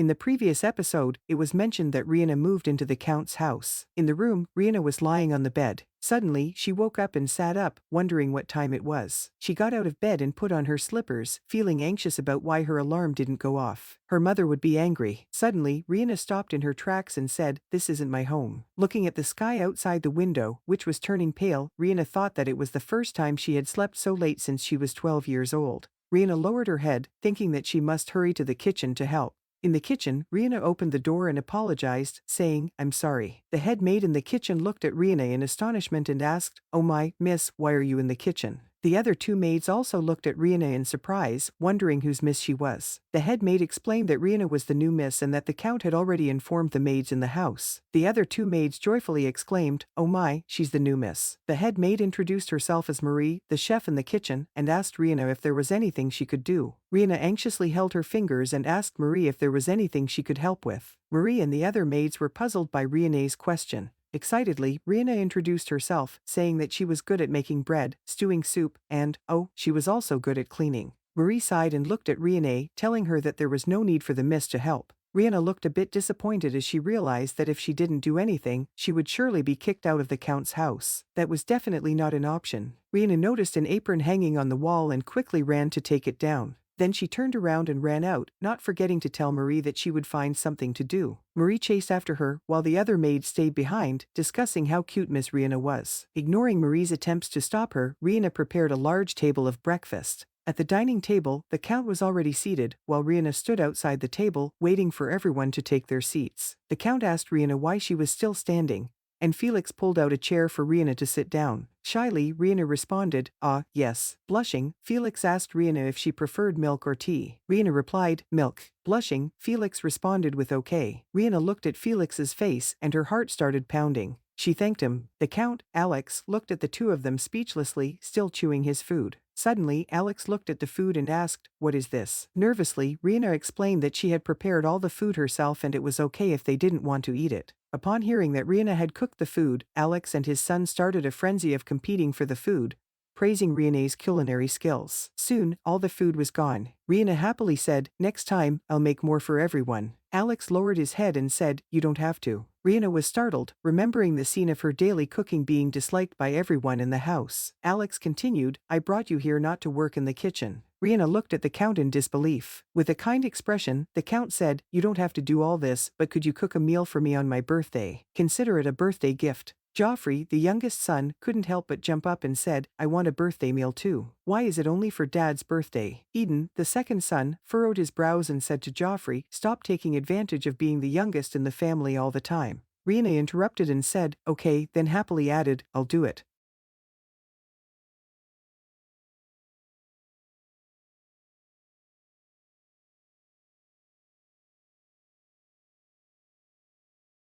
In the previous episode, it was mentioned that Rihanna moved into the Count's house. In the room, Rihanna was lying on the bed. Suddenly, she woke up and sat up, wondering what time it was. She got out of bed and put on her slippers, feeling anxious about why her alarm didn't go off. Her mother would be angry. Suddenly, Rihanna stopped in her tracks and said, "This isn't my home." Looking at the sky outside the window, which was turning pale, Rihanna thought that it was the first time she had slept so late since she was 12 years old. Rihanna lowered her head, thinking that she must hurry to the kitchen to help. In the kitchen, Rihanna opened the door and apologized, saying, "I'm sorry." The head maid in the kitchen looked at Rihanna in astonishment and asked, "Oh my, miss, why are you in the kitchen?" The other two maids also looked at Rihanna in surprise, wondering whose miss she was. The head maid explained that Rihanna was the new miss and that the Count had already informed the maids in the house. The other two maids joyfully exclaimed, "Oh my, she's the new miss." The head maid introduced herself as Marie, the chef in the kitchen, and asked Rihanna if there was anything she could do. Rihanna anxiously held her fingers and asked Marie if there was anything she could help with. Marie and the other maids were puzzled by Rihanna's question. Excitedly, Rihanna introduced herself, saying that she was good at making bread, stewing soup, and, oh, she was also good at cleaning. Marie sighed and looked at Rihanna, telling her that there was no need for the miss to help. Rihanna looked a bit disappointed as she realized that if she didn't do anything, she would surely be kicked out of the Count's house. That was definitely not an option. Rihanna noticed an apron hanging on the wall and quickly ran to take it down. Then she turned around and ran out, not forgetting to tell Marie that she would find something to do. Marie chased after her, while the other maids stayed behind, discussing how cute Miss Rihanna was. Ignoring Marie's attempts to stop her, Rihanna prepared a large table of breakfast. At the dining table, the Count was already seated, while Rihanna stood outside the table, waiting for everyone to take their seats. The Count asked Rihanna why she was still standing, and Felix pulled out a chair for Rihanna to sit down. Shyly, Rihanna responded, "Ah, yes." Blushing, Felix asked Rihanna if she preferred milk or tea. Rihanna replied, "Milk." Blushing, Felix responded with okay. Rihanna looked at Felix's face and her heart started pounding. She thanked him. The Count, Alex, looked at the two of them speechlessly, still chewing his food. Suddenly, Alex looked at the food and asked, "What is this?" Nervously, Rihanna explained that she had prepared all the food herself and it was okay if they didn't want to eat it. Upon hearing that Rihanna had cooked the food, Alex and his son started a frenzy of competing for the food, praising Rihanna's culinary skills. Soon, all the food was gone. Rihanna happily said, "Next time, I'll make more for everyone." Alex lowered his head and said, "You don't have to." Rihanna was startled, remembering the scene of her daily cooking being disliked by everyone in the house. Alex continued, "I brought you here not to work in the kitchen." Rihanna looked at the Count in disbelief. With a kind expression, the Count said, "You don't have to do all this, but could you cook a meal for me on my birthday? Consider it a birthday gift." Joffrey, the youngest son, couldn't help but jump up and said, "I want a birthday meal too. Why is it only for Dad's birthday?" Eden, the second son, furrowed his brows and said to Joffrey, "Stop taking advantage of being the youngest in the family all the time." Rihanna interrupted and said, "Okay," then happily added, "I'll do it."